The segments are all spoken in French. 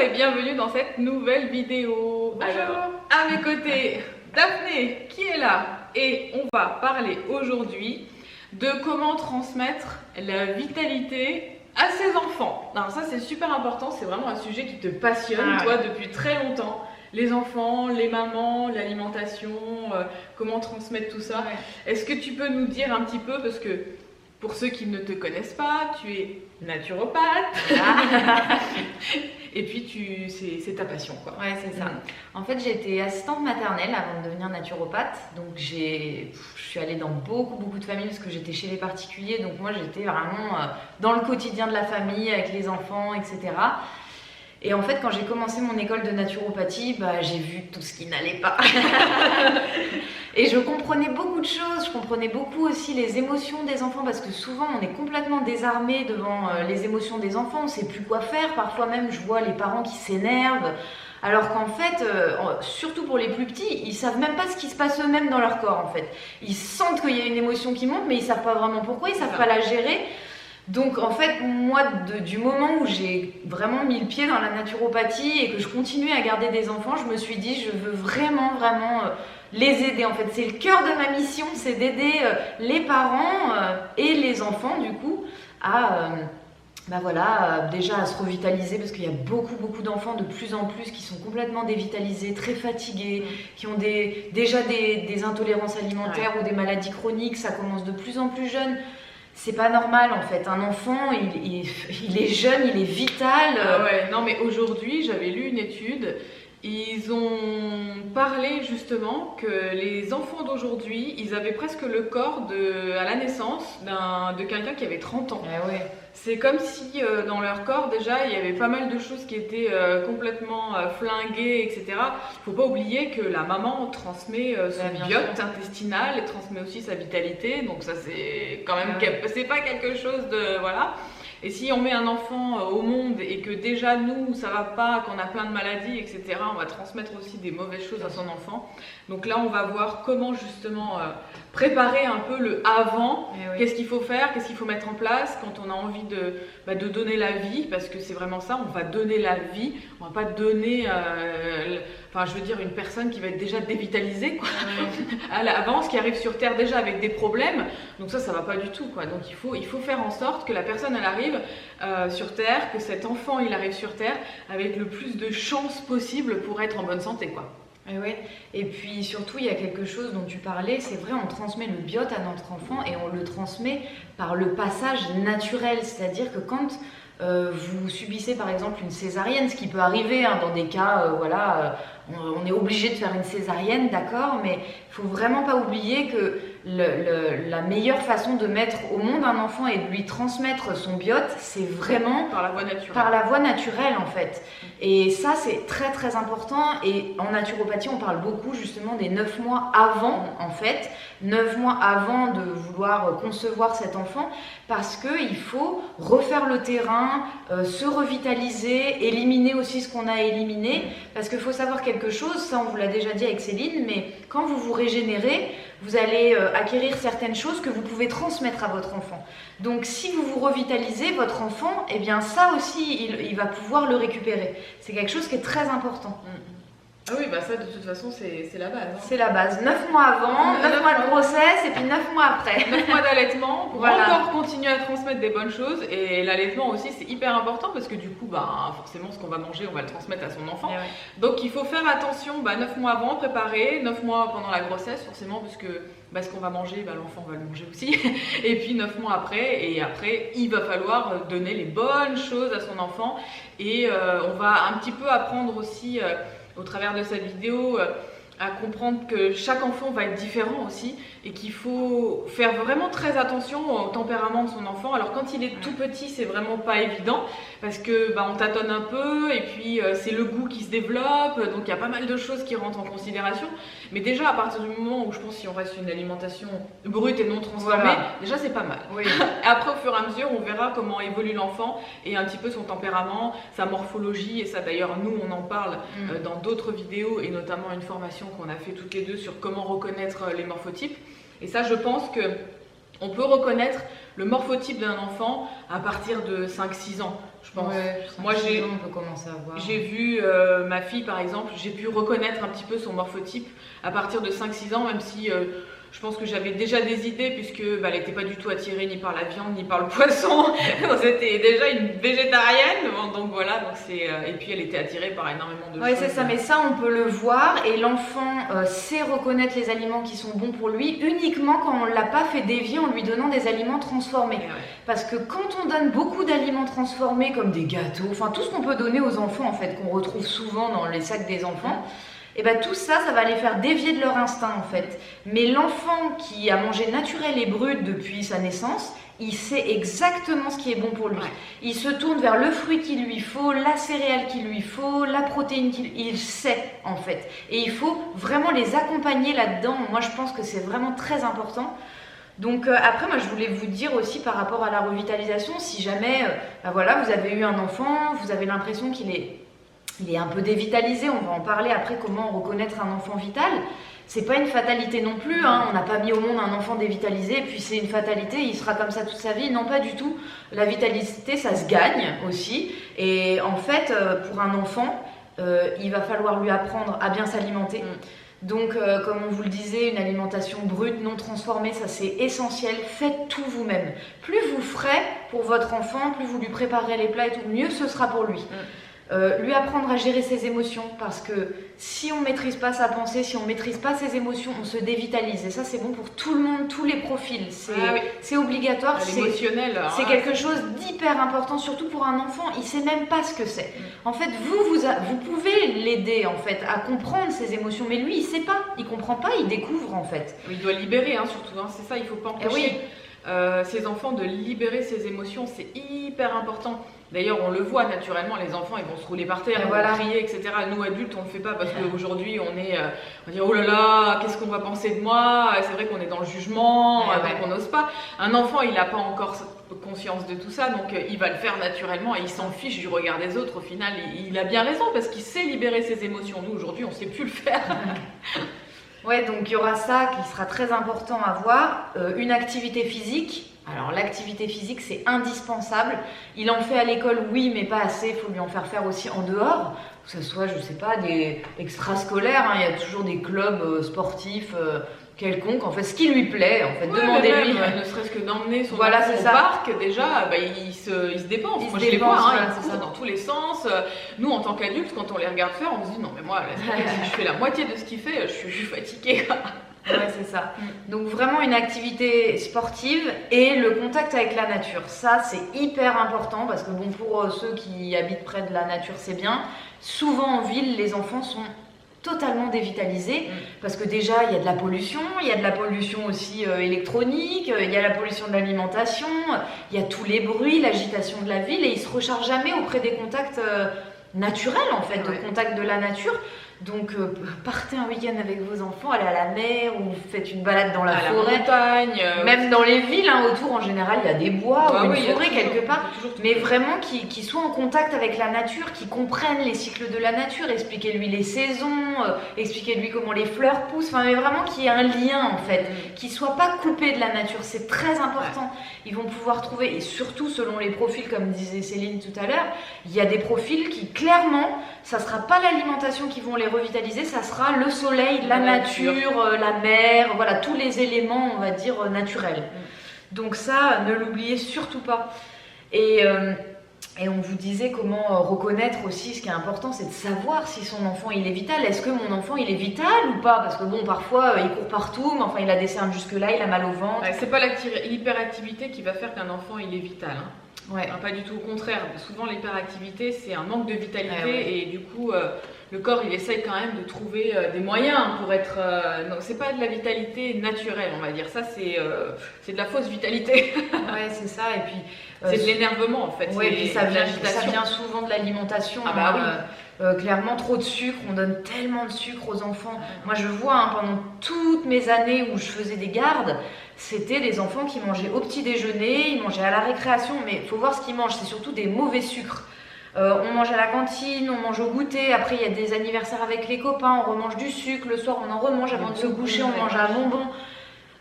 et bienvenue dans cette nouvelle vidéo. Bonjour. Alors, à mes côtés, Daphné qui est là et on va parler aujourd'hui de comment transmettre la vitalité à ses enfants. Alors ça c'est super important, c'est vraiment un sujet qui te passionne toi depuis très longtemps. Les enfants, les mamans, l'alimentation, comment transmettre tout ça. Ouais. Est-ce que tu peux nous dire un petit peu, parce que pour ceux qui ne te connaissent pas, tu es naturopathe. Ah. Et puis c'est ta passion quoi. Ouais, c'est ça. En fait, j'ai été assistante maternelle avant de devenir naturopathe. Donc je suis allée dans beaucoup de familles parce que j'étais chez les particuliers. Donc moi, j'étais vraiment dans le quotidien de la famille avec les enfants, etc. Et en fait, quand j'ai commencé mon école de naturopathie, j'ai vu tout ce qui n'allait pas. Et je comprenais beaucoup de choses, je comprenais beaucoup aussi les émotions des enfants, parce que souvent on est complètement désarmé devant les émotions des enfants, on ne sait plus quoi faire. Parfois même, je vois les parents qui s'énervent, alors qu'en fait, surtout pour les plus petits, ils ne savent même pas ce qui se passe eux-mêmes dans leur corps en fait. Ils sentent qu'il y a une émotion qui monte, mais ils ne savent pas vraiment pourquoi, ils ne savent pas la gérer. Donc en fait, moi, du moment où j'ai vraiment mis le pied dans la naturopathie et que je continuais à garder des enfants, je me suis dit, je veux vraiment les aider. En fait, c'est le cœur de ma mission, c'est d'aider les parents et les enfants, du coup, à déjà à se revitaliser, parce qu'il y a beaucoup d'enfants de plus en plus qui sont complètement dévitalisés, très fatigués, qui ont déjà des intolérances alimentaires ou des maladies chroniques. Ça commence de plus en plus jeune. C'est pas normal en fait, un enfant il est jeune, il est vital. Ouais, non mais aujourd'hui j'avais lu une étude, ils ont parlé justement que les enfants d'aujourd'hui, ils avaient presque le corps à la naissance de quelqu'un qui avait 30 ans. Ouais. C'est comme si dans leur corps déjà il y avait pas mal de choses qui étaient complètement flinguées, etc. Faut pas oublier que la maman transmet son biote intestinal et transmet aussi sa vitalité, donc ça c'est quand même c'est pas quelque chose de voilà. Et si on met un enfant au monde et que déjà nous ça va pas, qu'on a plein de maladies, etc., on va transmettre aussi des mauvaises choses à son enfant. Donc là on va voir comment justement préparer un peu le avant, qu'est-ce qu'il faut faire, qu'est-ce qu'il faut mettre en place quand on a envie de donner la vie, parce que c'est vraiment ça, on va donner la vie, on va pas donner, une personne qui va être déjà dévitalisée quoi, à l'avance, qui arrive sur Terre déjà avec des problèmes, donc ça va pas du tout quoi. Donc il faut faire en sorte que la personne elle arrive sur Terre, que cet enfant il arrive sur Terre avec le plus de chances possible pour être en bonne santé quoi. Et puis surtout il y a quelque chose dont tu parlais, c'est vrai, on transmet le biote à notre enfant et on le transmet par le passage naturel, c'est-à-dire que quand vous subissez par exemple une césarienne, ce qui peut arriver dans des cas, on est obligé de faire une césarienne, d'accord, mais il faut vraiment pas oublier que la meilleure façon de mettre au monde un enfant et de lui transmettre son biote, c'est vraiment par la voie naturelle. Par la voie naturelle en fait. Et ça c'est très important, et en naturopathie on parle beaucoup justement des 9 mois avant en fait, 9 mois avant de vouloir concevoir cet enfant, parce qu'il faut refaire le terrain, se revitaliser, éliminer aussi ce qu'on a éliminé, parce qu'il faut savoir quelque chose, ça on vous l'a déjà dit avec Céline, mais quand vous vous régénérez, vous allez acquérir certaines choses que vous pouvez transmettre à votre enfant. Donc si vous vous revitalisez, votre enfant, eh bien ça aussi, il va pouvoir le récupérer. C'est quelque chose qui est très important. Ah oui, ça de toute façon c'est la base. C'est la base. 9 mois avant, 9 mois de grossesse et puis 9 mois après. 9 mois d'allaitement pour encore continuer à transmettre des bonnes choses. Et l'allaitement aussi c'est hyper important, parce que du coup forcément ce qu'on va manger on va le transmettre à son enfant. Donc il faut faire attention 9 mois avant, préparer, 9 mois pendant la grossesse forcément, parce que ce qu'on va manger, l'enfant va le manger aussi. Et puis 9 mois après, il va falloir donner les bonnes choses à son enfant. Et on va un petit peu apprendre aussi au travers de cette vidéo à comprendre que chaque enfant va être différent aussi, et qu'il faut faire vraiment très attention au tempérament de son enfant. Alors quand il est tout petit, c'est vraiment pas évident, parce que on tâtonne un peu, et puis c'est le goût qui se développe, donc il y a pas mal de choses qui rentrent en considération. Mais déjà à partir du moment où je pense si on reste sur une alimentation brute et non transformée, déjà c'est pas mal. Après au fur et à mesure on verra comment évolue l'enfant et un petit peu son tempérament, sa morphologie, et ça d'ailleurs nous on en parle dans d'autres vidéos, et notamment une formation qu'on a fait toutes les deux sur comment reconnaître les morphotypes. Et ça je pense que on peut reconnaître le morphotype d'un enfant à partir de 5-6 ans, je pense. Moi, on peut commencer à voir. J'ai vu ma fille, par exemple, j'ai pu reconnaître un petit peu son morphotype à partir de 5-6 ans, même si je pense que j'avais déjà des idées, puisque elle n'était pas du tout attirée ni par la viande, ni par le poisson. C'était déjà une végétarienne, donc voilà. Et puis elle était attirée par énormément de choses. Oui, c'est ça, mais ça, on peut le voir, et l'enfant sait reconnaître les aliments qui sont bons pour lui uniquement quand on ne l'a pas fait dévier en lui donnant des aliments transformés. Parce que quand on donne beaucoup d'aliments transformés, comme des gâteaux, enfin tout ce qu'on peut donner aux enfants, en fait, qu'on retrouve souvent dans les sacs des enfants, et bien tout ça, ça va les faire dévier de leur instinct en fait. Mais l'enfant qui a mangé naturel et brut depuis sa naissance, il sait exactement ce qui est bon pour lui. Il se tourne vers le fruit qu'il lui faut, la céréale qu'il lui faut, la protéine il sait en fait. Et il faut vraiment les accompagner là-dedans. Moi je pense que c'est vraiment très important. Donc après, moi je voulais vous dire aussi par rapport à la revitalisation, si jamais voilà, vous avez eu un enfant, vous avez l'impression qu'il est un peu dévitalisé, on va en parler après, comment reconnaître un enfant vital. C'est pas une fatalité non plus, hein. On n'a pas mis au monde un enfant dévitalisé et puis c'est une fatalité, il sera comme ça toute sa vie. Non, pas du tout. La vitalité, ça se gagne aussi. Et en fait, pour un enfant, il va falloir lui apprendre à bien s'alimenter. Donc, comme on vous le disait, une alimentation brute, non transformée, ça c'est essentiel. Faites tout vous-même. Plus vous ferez pour votre enfant, plus vous lui préparerez les plats et tout, mieux ce sera pour lui. Lui apprendre à gérer ses émotions, parce que si on ne maîtrise pas sa pensée, si on ne maîtrise pas ses émotions, on se dévitalise. Et ça, c'est bon pour tout le monde, tous les profils. C'est obligatoire. L'émotionnel. C'est quelque chose d'hyper important, surtout pour un enfant. Il ne sait même pas ce que c'est. En fait, vous pouvez l'aider en fait, à comprendre ses émotions, mais lui, il ne sait pas. Il ne comprend pas, il découvre en fait. Il doit libérer, surtout. C'est ça, il ne faut pas empêcher ses enfants de libérer ses émotions. C'est hyper important. D'ailleurs, on le voit naturellement, les enfants, ils vont se rouler par terre, ils vont crier, etc. Nous, adultes, on ne le fait pas parce qu'aujourd'hui, on va dire, oh là là, qu'est-ce qu'on va penser de moi? C'est vrai qu'on est dans le jugement, donc on n'ose pas. Un enfant, il n'a pas encore conscience de tout ça, donc il va le faire naturellement et il s'en fiche du regard des autres. Au final, il a bien raison parce qu'il sait libérer ses émotions. Nous, aujourd'hui, on ne sait plus le faire. Donc il y aura ça qui sera très important à voir. Une activité physique. Alors l'activité physique c'est indispensable, il en fait à l'école oui mais pas assez, il faut lui en faire aussi en dehors, que ce soit je sais pas des extrascolaires, il y a toujours des clubs sportifs quelconques, en fait ce qui lui plaît, en fait demandez-lui. Ne serait-ce que d'emmener son enfant au parc déjà, il se dépense, moi je les vois, ils courent dans tous les sens. Nous en tant qu'adultes quand on les regarde faire on se dit non mais moi si je fais la moitié de ce qu'il fait je suis fatiguée. C'est ça. Donc vraiment une activité sportive et le contact avec la nature. Ça, c'est hyper important parce que bon, pour ceux qui habitent près de la nature, c'est bien. Souvent en ville, les enfants sont totalement dévitalisés parce que déjà, il y a de la pollution. Il y a de la pollution aussi électronique. Il y a la pollution de l'alimentation. Il y a tous les bruits, l'agitation de la ville et ils se rechargent jamais auprès des contacts naturels, en fait, de contact de la nature. Donc partez un week-end avec vos enfants, allez à la mer ou faites une balade dans la forêt, la montagne, même dans les villes autour en général il y a des bois ou une forêt quelque part, mais vraiment qui soient en contact avec la nature, qui comprennent les cycles de la nature, expliquez-lui les saisons, expliquez-lui comment les fleurs poussent, mais vraiment qu'il y ait un lien en fait, qu'il ne soit pas coupé de la nature, c'est très important. Ils vont pouvoir trouver, et surtout selon les profils comme disait Céline tout à l'heure, il y a des profils qui clairement, ça ne sera pas l'alimentation qui vont les revitaliser, ça sera le soleil, la nature, la mer, voilà, tous les éléments, on va dire, naturels. Donc ça, ne l'oubliez surtout pas. Et on vous disait comment reconnaître aussi, ce qui est important, c'est de savoir si son enfant il est vital. Est-ce que mon enfant il est vital ou pas? Parce que bon, parfois il court partout, mais enfin il a des cernes jusque-là, il a mal au ventre. C'est pas l'hyperactivité qui va faire qu'un enfant il est vital. Pas du tout, au contraire. Souvent l'hyperactivité c'est un manque de vitalité et du coup le corps il essaye quand même de trouver des moyens pour être... non, c'est pas de la vitalité naturelle on va dire, ça c'est de la fausse vitalité. C'est ça, et puis... c'est de l'énervement en fait. Et puis ça vient souvent de l'alimentation. Clairement trop de sucre, on donne tellement de sucre aux enfants. Moi je vois pendant toutes mes années où je faisais des gardes, c'était des enfants qui mangeaient au petit déjeuner, ils mangeaient à la récréation, mais il faut voir ce qu'ils mangent, c'est surtout des mauvais sucres. On mange à la cantine, on mange au goûter, après il y a des anniversaires avec les copains, on remange du sucre, le soir on en remange, avant de se coucher on mange un bonbon.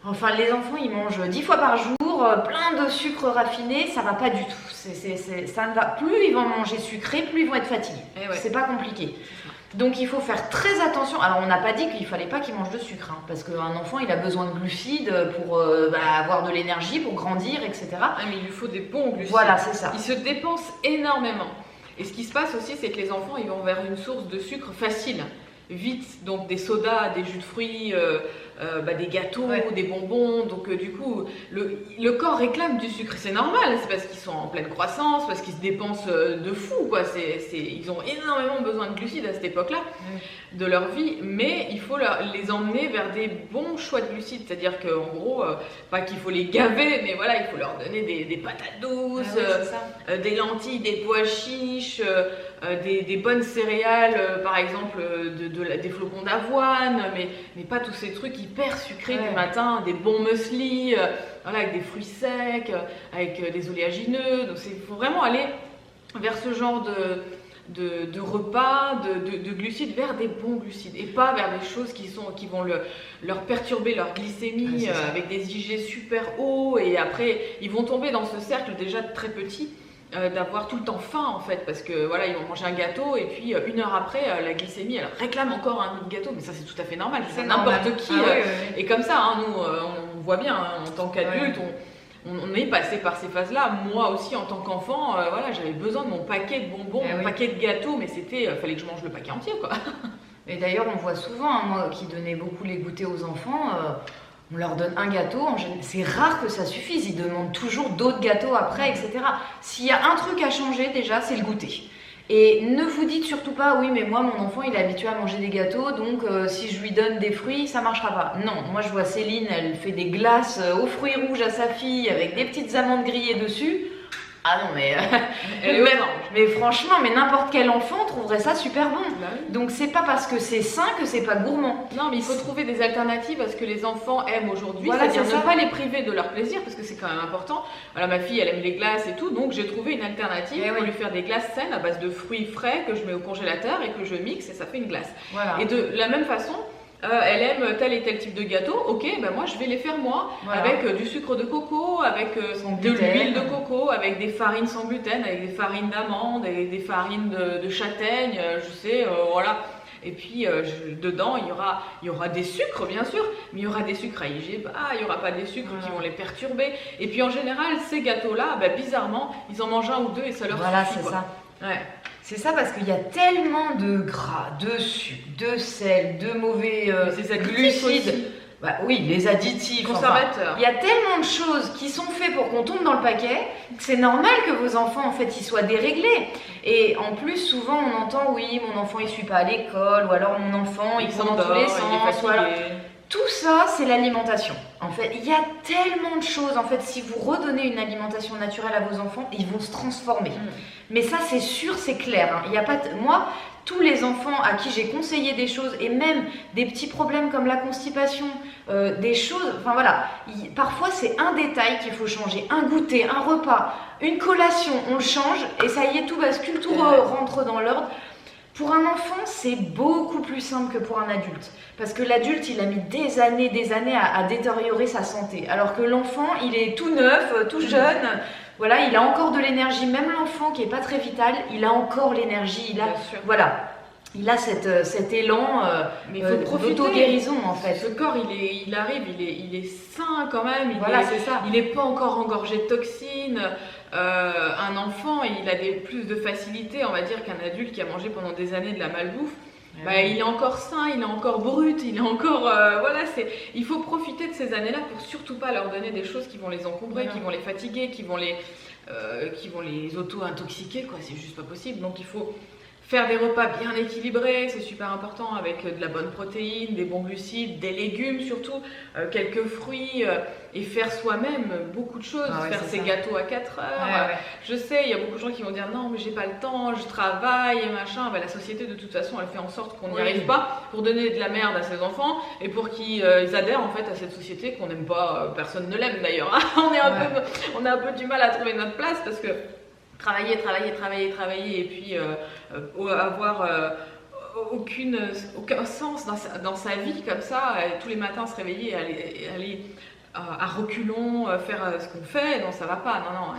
Enfin les enfants ils mangent 10 fois par jour, toujours plein de sucre raffiné, ça va pas du tout. Ça ne va plus, ils vont manger sucré, plus ils vont être fatigués. C'est pas compliqué. Donc il faut faire très attention. Alors on n'a pas dit qu'il fallait pas qu'il mange de sucre, hein, parce qu'un enfant il a besoin de glucides pour avoir de l'énergie, pour grandir, etc. Ah, mais il lui faut des bons glucides. Voilà, c'est ça. Il se dépense énormément. Et ce qui se passe aussi, c'est que les enfants ils vont vers une source de sucre facile, vite. Donc des sodas, des jus de fruits, des gâteaux, des bonbons. Donc du coup, le corps réclame du sucre. C'est normal, c'est parce qu'ils sont en pleine croissance, parce qu'ils se dépensent de fou, quoi. Ils ont énormément besoin de glucides à cette époque-là de leur vie, mais il faut les emmener vers des bons choix de glucides. C'est-à-dire qu'en gros, pas qu'il faut les gaver, mais voilà, il faut leur donner des patates douces, des lentilles, des pois chiches, des bonnes céréales, par exemple des flocons d'avoine, mais pas tous ces trucs hyper sucrés du matin, des bons muesli, avec des fruits secs, avec des oléagineux. Donc il faut vraiment aller vers ce genre de repas, de glucides, vers des bons glucides, et pas vers des choses qui vont leur perturber leur glycémie, avec des IG super hauts, et après ils vont tomber dans ce cercle déjà très petit, d'avoir tout le temps faim en fait, parce que voilà, ils vont manger un gâteau et puis une heure après la glycémie elle réclame encore un autre gâteau, mais ça c'est tout à fait normal, c'est n'importe qui et comme ça, hein, nous on voit bien, hein, en tant qu'adulte on est passé par ces phases-là. Moi aussi en tant qu'enfant, voilà, j'avais besoin de mon paquet de bonbons, mon paquet de gâteaux, mais fallait que je mange le paquet entier, quoi. Et d'ailleurs on voit souvent, hein, moi qui donnais beaucoup les goûters aux enfants, on leur donne un gâteau, c'est rare que ça suffise, ils demandent toujours d'autres gâteaux après, etc. S'il y a un truc à changer déjà, c'est le goûter. Et ne vous dites surtout pas, oui mais moi mon enfant il est habitué à manger des gâteaux, donc si je lui donne des fruits, ça marchera pas. Non, moi je vois Céline, elle fait des glaces aux fruits rouges à sa fille avec des petites amandes grillées dessus. Ah non mais, mais franchement, mais n'importe quel enfant trouverait ça super bon. Donc c'est pas parce que c'est sain que c'est pas gourmand. Non, mais il faut trouver des alternatives à ce que les enfants aiment aujourd'hui, c'est-à-dire ne pas les priver de leur plaisir, parce que c'est quand même important. Voilà, ma fille elle aime les glaces et tout, donc j'ai trouvé une alternative pour lui faire des glaces saines à base de fruits frais que je mets au congélateur et que je mixe et ça fait une glace. Et de la même façon, elle aime tel et tel type de gâteau, ok, ben moi je vais les faire moi, avec du sucre de coco, avec de l'huile de coco, avec des farines sans gluten, avec des farines d'amande, avec des farines de châtaigne, je sais, voilà. Et puis dedans il y aura des sucres bien sûr, mais il y aura des sucres à IG bas, il n'y aura pas des sucres qui vont les perturber. Et puis en général ces gâteaux-là, bizarrement, ils en mangent un ou deux et ça leur suffit. Voilà, c'est ça. C'est ça, parce qu'il y a tellement de gras, de sucre, de sel, de mauvais glucides. Oui, les additifs, conservateurs. Il y a tellement de choses qui sont faites pour qu'on tombe dans le paquet que c'est normal que vos enfants en fait ils soient déréglés. Et en plus souvent on entend oui mon enfant il suit pas à l'école, ou alors mon enfant il court dans tous les sens. Tout ça, c'est l'alimentation. En fait, il y a tellement de choses. En fait, si vous redonnez une alimentation naturelle à vos enfants, ils vont se transformer. Mais ça, c'est sûr, c'est clair. Hein. Il y a pas moi, tous les enfants à qui j'ai conseillé des choses, et même des petits problèmes comme la constipation, des choses, enfin voilà, parfois c'est un détail qu'il faut changer, un goûter, un repas, une collation, on le change, et ça y est, tout bascule, tout rentre dans l'ordre. Pour un enfant, c'est beaucoup plus simple que pour un adulte. Parce que l'adulte, il a mis des années à détériorer sa santé. Alors que l'enfant, il est tout neuf, tout jeune. Voilà, il a encore de l'énergie. Même l'enfant qui n'est pas très vital, il a encore l'énergie. Il a cet élan d'auto-guérison en fait. Ce corps, il arrive, il est sain quand même. C'est ça. Il n'est pas encore engorgé de toxines. Un enfant, il a plus de facilité, on va dire, qu'un adulte qui a mangé pendant des années de la malbouffe. Il est encore sain, il est encore brut, il est encore... il faut profiter de ces années-là pour surtout pas leur donner des choses qui vont les encombrer, qui vont les fatiguer, qui vont les auto-intoxiquer, quoi. C'est juste pas possible. Donc il faut faire des repas bien équilibrés, c'est super important, avec de la bonne protéine, des bons glucides, des légumes surtout, quelques fruits, et faire soi-même beaucoup de choses, faire ses gâteaux à 4 heures. Je sais, il y a beaucoup de gens qui vont dire non mais j'ai pas le temps, je travaille et machin. La société de toute façon elle fait en sorte qu'on n'y arrive pas, pour donner de la merde à ses enfants et pour qu'ils adhèrent en fait à cette société qu'on n'aime pas, personne ne l'aime d'ailleurs. On a un peu du mal à trouver notre place parce que travailler et puis avoir aucun sens dans sa vie comme ça, tous les matins se réveiller et aller à reculons faire ce qu'on fait, non ça va pas, non.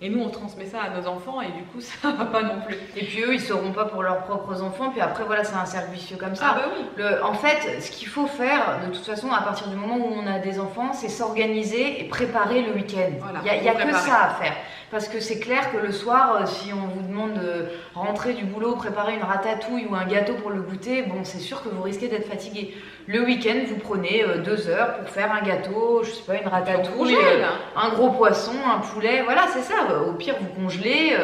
Et nous on transmet ça à nos enfants et du coup ça va pas non plus. Et puis eux ils sauront pas pour leurs propres enfants, puis après voilà c'est un cercle vicieux comme ça. Ah bah oui. En fait ce qu'il faut faire de toute façon à partir du moment où on a des enfants, c'est s'organiser et préparer le week-end. Voilà, il y a que ça à faire. Parce que c'est clair que le soir, si on vous demande de rentrer du boulot, préparer une ratatouille ou un gâteau pour le goûter, bon, c'est sûr que vous risquez d'être fatigué. Le week-end, vous prenez 2 heures pour faire un gâteau, je sais pas, une ratatouille, un gros poisson, un poulet, voilà, c'est ça. Au pire, vous congelez.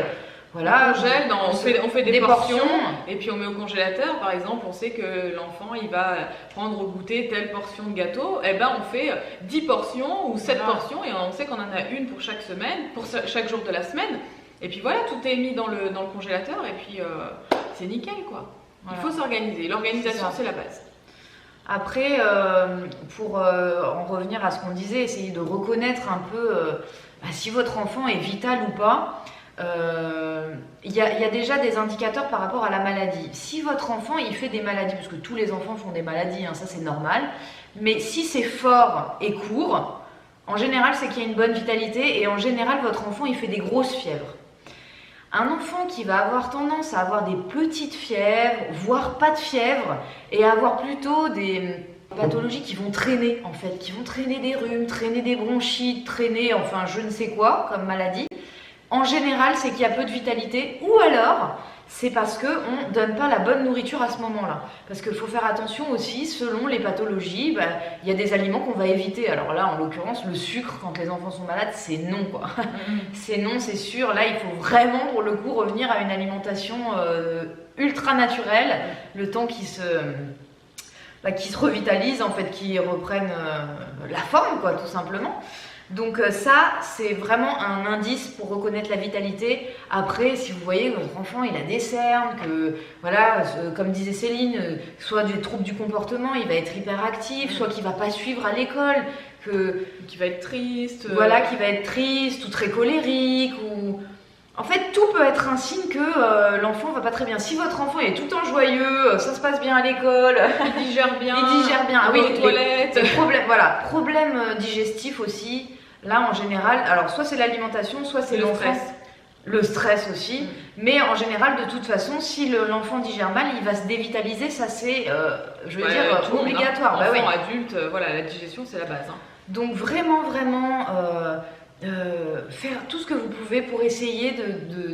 Voilà, on congèle, on fait des portions et puis on met au congélateur. Par exemple, on sait que l'enfant il va prendre au goûter telle portion de gâteau, et ben on fait 10 portions ou 7 portions et on sait qu'on en a une pour chaque semaine, pour chaque jour de la semaine. Et puis voilà, tout est mis dans le congélateur et puis c'est nickel quoi. Voilà. Il faut s'organiser. L'organisation c'est la base. Après, pour en revenir à ce qu'on disait, essayer de reconnaître un peu si votre enfant est vital ou pas. Il y a déjà des indicateurs par rapport à la maladie. Si votre enfant il fait des maladies, parce que tous les enfants font des maladies, ça c'est normal, mais si c'est fort et court, en général c'est qu'il y a une bonne vitalité et en général votre enfant il fait des grosses fièvres. Un enfant qui va avoir tendance à avoir des petites fièvres, voire pas de fièvre, et avoir plutôt des pathologies qui vont traîner en fait, qui vont traîner des rhumes, traîner des bronchites, traîner enfin je ne sais quoi comme maladie. En général, c'est qu'il y a peu de vitalité ou alors c'est parce qu'on ne donne pas la bonne nourriture à ce moment-là. Parce qu'il faut faire attention aussi, selon les pathologies, il y a des aliments qu'on va éviter. Alors là, en l'occurrence, le sucre, quand les enfants sont malades, c'est non quoi. C'est non, c'est sûr. Là, il faut vraiment, pour le coup, revenir à une alimentation ultra naturelle, le temps qu'ils se revitalisent, en fait, qu'ils reprennent la forme, quoi, tout simplement. Donc ça, c'est vraiment un indice pour reconnaître la vitalité. Après, si vous voyez que votre enfant, il a des cernes, que, voilà, comme disait Céline, soit des troubles du comportement, il va être hyperactif, soit qu'il va pas suivre à l'école, qu'il va être triste. Voilà, qu'il va être triste ou très colérique ou... En fait, tout peut être un signe que l'enfant va pas très bien. Si votre enfant est tout le temps joyeux, ça se passe bien à l'école, il digère bien, ah oui, aux toilettes, problèmes digestifs aussi. Là, en général, alors soit c'est l'alimentation, soit c'est l'enfant. Le stress aussi. Mais en général, de toute façon, si l'enfant digère mal, il va se dévitaliser. Ça, c'est, obligatoire. Enfant, adulte, voilà, la digestion, c'est la base. Donc vraiment, faire tout ce que vous pouvez pour essayer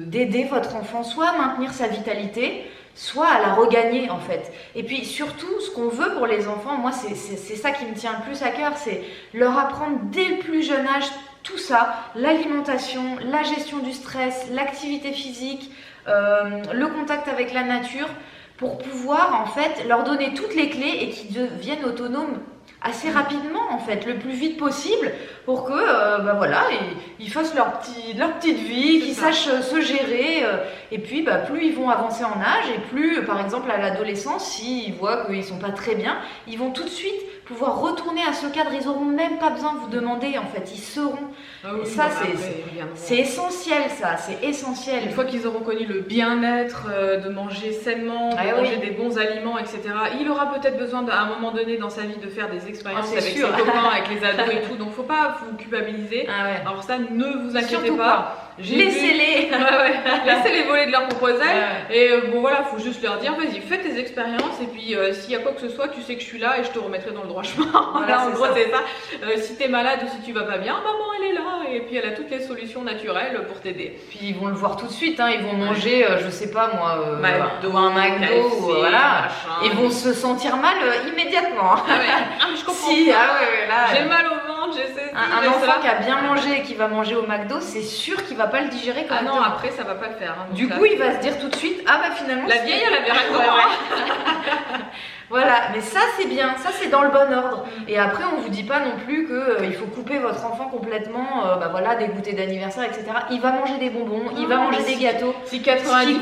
d'aider votre enfant, soit à maintenir sa vitalité, soit à la regagner en fait. Et puis surtout, ce qu'on veut pour les enfants, moi c'est ça qui me tient le plus à cœur, c'est leur apprendre dès le plus jeune âge tout ça, l'alimentation, la gestion du stress, l'activité physique, le contact avec la nature, pour pouvoir en fait leur donner toutes les clés et qu'ils deviennent autonomes assez rapidement en fait, le plus vite possible, pour que ils fassent leur petite vie, qu'ils sachent se gérer, et puis plus ils vont avancer en âge et plus par exemple à l'adolescence, s'ils voient qu'ils sont pas très bien, ils vont tout de suite pouvoir retourner à ce cadre, ils auront même pas besoin de vous demander en fait, ils sauront. Et ça c'est essentiel, ça c'est essentiel. Une fois qu'ils auront connu le bien-être, de manger sainement, de manger des bons aliments, etc., il aura peut-être besoin à un moment donné dans sa vie de faire des expériences avec ses copains, avec les ados et tout, donc faut pas vous culpabiliser. Alors ça, ne vous inquiétez pas. Laissez-les Laissez-les voler de leur propre aile. Et bon voilà, faut juste leur dire vas-y, fais tes expériences et puis s'il y a quoi que ce soit, tu sais que je suis là et je te remettrai dans le droit chemin. Voilà, en gros c'est ça. Si t'es malade ou si tu vas pas bien, maman elle est là et puis elle a toutes les solutions naturelles pour t'aider. Puis ils vont le voir tout de suite, ils vont manger, je sais pas moi, un McDo, KFC, voilà. Ils vont se sentir mal immédiatement. Mais je comprends pas. J'ai mal au ventre, je sais. Un enfant qui a bien mangé et qui va manger au McDo, c'est sûr qu'il va pas le digérer correctement. Ah non, après ça va pas le faire. Du coup, il va se dire tout de suite, finalement. La vieille, elle a bien raison. Voilà, mais ça c'est bien, ça c'est dans le bon ordre. Et après, on vous dit pas non plus que il faut couper votre enfant complètement, des goûters d'anniversaire, etc. Il va manger des bonbons, il va manger des gâteaux. Si 90% du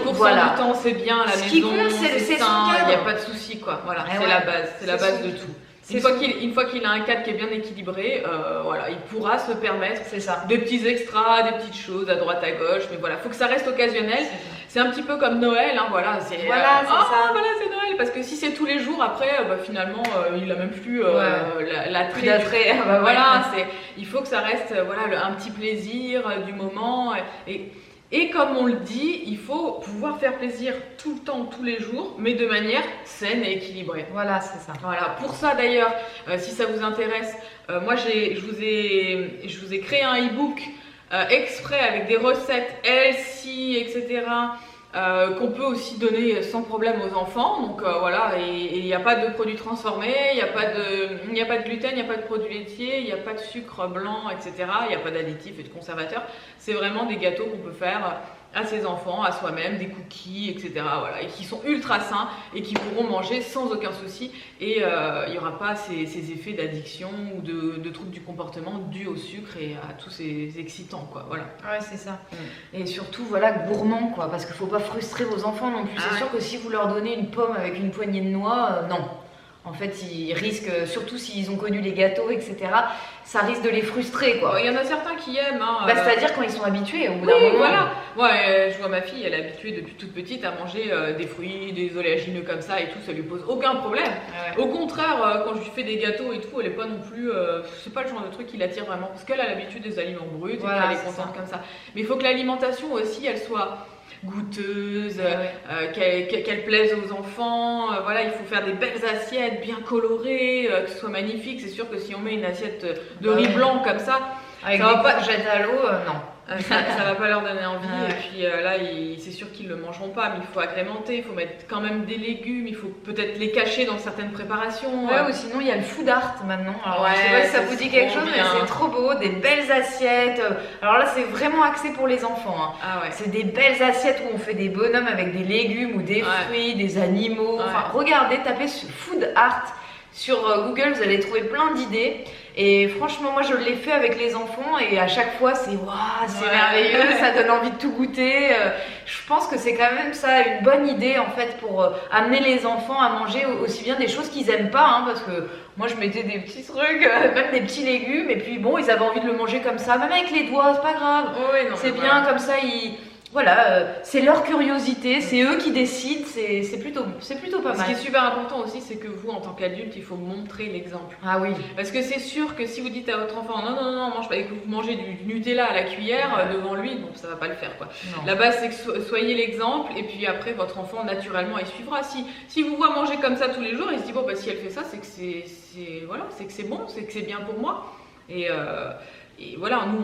temps c'est bien à la maison, c'est sain, il n'y a pas de souci quoi. Voilà, c'est la base, de tout. Une fois qu'il a un cadre qui est bien équilibré, voilà, il pourra se permettre des petits extras, des petites choses à droite à gauche, mais voilà, faut que ça reste occasionnel. C'est un petit peu comme Noël, hein, voilà, c'est Voilà, c'est Noël, parce que si c'est tous les jours, après, finalement, il a même plus l'attrait. L'attrait, voilà, il faut que ça reste un petit plaisir du moment. Et comme on le dit, il faut pouvoir faire plaisir tout le temps, tous les jours, mais de manière saine et équilibrée. Voilà, c'est ça. Voilà, pour ça d'ailleurs, si ça vous intéresse, moi je vous ai créé un e-book exprès avec des recettes healthy, etc. Qu'on peut aussi donner sans problème aux enfants. Donc voilà, et il n'y a pas de produits transformés, il n'y a pas de gluten, il n'y a pas de produits laitiers, il n'y a pas de sucre blanc, etc. Il n'y a pas d'additifs et de conservateurs. C'est vraiment des gâteaux qu'on peut faire à ses enfants, à soi-même, des cookies, etc. Voilà, et qui sont ultra sains et qui pourront manger sans aucun souci. Et il n'y aura pas ces effets d'addiction ou de troubles du comportement dus au sucre et à tous ces excitants, quoi. Voilà. Ouais, c'est ça. Et surtout, voilà, gourmand, quoi, parce qu'il ne faut pas frustrer vos enfants non plus. C'est sûr que si vous leur donnez une pomme avec une poignée de noix, non. En fait, ils risquent, surtout s'ils ont connu les gâteaux, etc., ça risque de les frustrer, quoi. Il y en a certains qui aiment. Hein, c'est-à-dire quand ils sont habitués, au bout d'un moment. Voilà. Ouais, je vois ma fille, elle est habituée depuis toute petite à manger des fruits, des oléagineux comme ça et tout, ça lui pose aucun problème. Au contraire, quand je lui fais des gâteaux et tout, elle est pas non plus. C'est pas le genre de truc qui l'attire vraiment, parce qu'elle a l'habitude des aliments bruts et qu'elle est contente comme ça. Mais il faut que l'alimentation aussi, elle soit goûteuse, qu'elle plaise aux enfants. Voilà, il faut faire des belles assiettes bien colorées, que ce soit magnifique. C'est sûr que si on met une assiette de riz blanc comme ça, avec des courgettes à l'eau, non. Ça va pas leur donner envie. Et puis là, c'est sûr qu'ils le mangeront pas, mais il faut agrémenter, il faut mettre quand même des légumes, il faut peut-être les cacher dans certaines préparations. Ouais, ou sinon il y a le food art maintenant. Alors, je sais pas si ça vous dit quelque chose, mais c'est trop beau, des belles assiettes. Alors là, c'est vraiment axé pour les enfants. Hein. C'est des belles assiettes où on fait des bonhommes avec des légumes ou des fruits, des animaux. Enfin, regardez, tapez sur food art sur Google, vous allez trouver plein d'idées. Et franchement, moi je l'ai fait avec les enfants et à chaque fois c'est merveilleux, ça donne envie de tout goûter. Je pense que c'est quand même ça une bonne idée en fait pour amener les enfants à manger aussi bien des choses qu'ils aiment pas, hein, parce que moi je mettais des petits trucs, même des petits légumes, et puis bon, ils avaient envie de le manger comme ça, même avec les doigts, c'est pas grave. C'est bien comme ça, c'est leur curiosité, c'est eux qui décident, c'est plutôt pas mal. Ce qui est super important aussi, c'est que vous, en tant qu'adulte, il faut montrer l'exemple. Ah oui. Parce que c'est sûr que si vous dites à votre enfant non, mange pas, et que vous mangez du Nutella à la cuillère devant lui, bon, ça va pas le faire, quoi. La base, c'est que soyez l'exemple, et puis après, votre enfant, naturellement, il suivra. Si vous voit manger comme ça tous les jours, il se dit, bon, bah, si elle fait ça, c'est que c'est bon, c'est que c'est bien pour moi. Et voilà, nous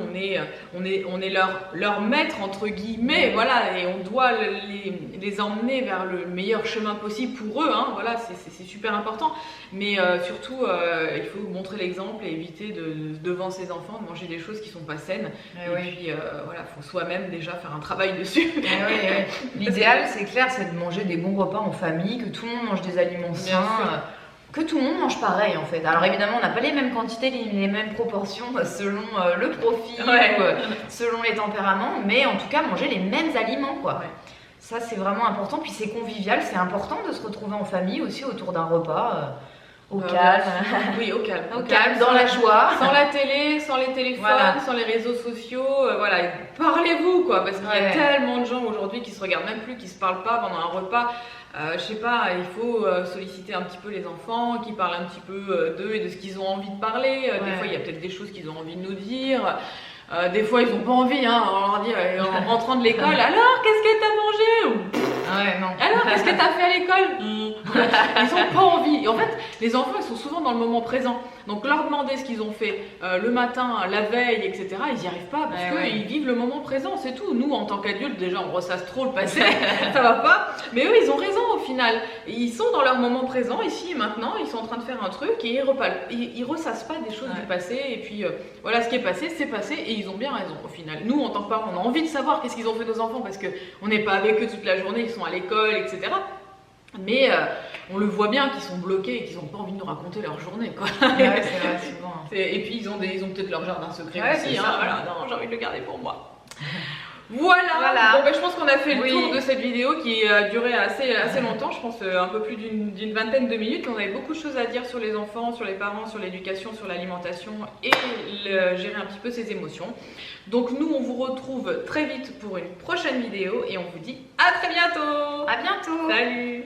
on est leur maître entre guillemets, voilà, et on doit les emmener vers le meilleur chemin possible pour eux, hein, voilà, c'est super important. Mais surtout, il faut montrer l'exemple et éviter devant ses enfants de manger des choses qui sont pas saines. Puis voilà, faut soi-même déjà faire un travail dessus. L'idéal, c'est clair, c'est de manger des bons repas en famille, que tout le monde mange des aliments sains. Que tout le monde mange pareil en fait. Alors évidemment, on n'a pas les mêmes quantités, les mêmes proportions selon le profil, selon les tempéraments, mais en tout cas, manger les mêmes aliments, quoi. Ça, c'est vraiment important. Puis c'est convivial, c'est important de se retrouver en famille aussi autour d'un repas. Au calme. Oui, au calme. Au calme, dans la joie. Sans la télé, sans les téléphones, sans les réseaux sociaux. Voilà, parlez-vous, quoi. Parce qu'il y a tellement de gens aujourd'hui qui se regardent même plus, qui se parlent pas pendant un repas. Je sais pas, il faut solliciter un petit peu les enfants, qui parlent un petit peu d'eux et de ce qu'ils ont envie de parler. Des fois, il y a peut-être des choses qu'ils ont envie de nous dire. Des fois, ils n'ont pas envie, hein. On leur dit en rentrant de l'école, alors qu'est-ce que t'as mangé? Alors qu'est-ce que t'as fait à l'école? Ils n'ont pas envie. Et en fait, les enfants, ils sont souvent dans le moment présent. Donc leur demander ce qu'ils ont fait le matin, la veille, etc., ils n'y arrivent pas parce qu'ils vivent le moment présent, c'est tout. Nous, en tant qu'adultes, déjà, on ressasse trop le passé, ça va pas. Mais eux, ils ont raison au final. Ils sont dans leur moment présent, ici et maintenant, ils sont en train de faire un truc et ils ressassent pas des choses du passé. Et puis voilà, ce qui est passé, c'est passé et ils ont bien raison au final. Nous, en tant que parents, on a envie de savoir qu'est-ce qu'ils ont fait nos enfants parce qu'on n'est pas avec eux toute la journée, ils sont à l'école, etc. Mais on le voit bien qu'ils sont bloqués et qu'ils n'ont pas envie de nous raconter leur journée, quoi. C'est vrai, souvent. Et puis ils ont peut-être leur jardin secret aussi. Hein, voilà, non, j'ai envie de le garder pour moi. Voilà. Bon, je pense qu'on a fait le tour de cette vidéo qui a duré assez longtemps, je pense un peu plus d'une vingtaine de minutes. On avait beaucoup de choses à dire sur les enfants, sur les parents, sur l'éducation, sur l'alimentation et gérer un petit peu ses émotions. Donc nous, on vous retrouve très vite pour une prochaine vidéo et on vous dit à très bientôt. À bientôt. Salut.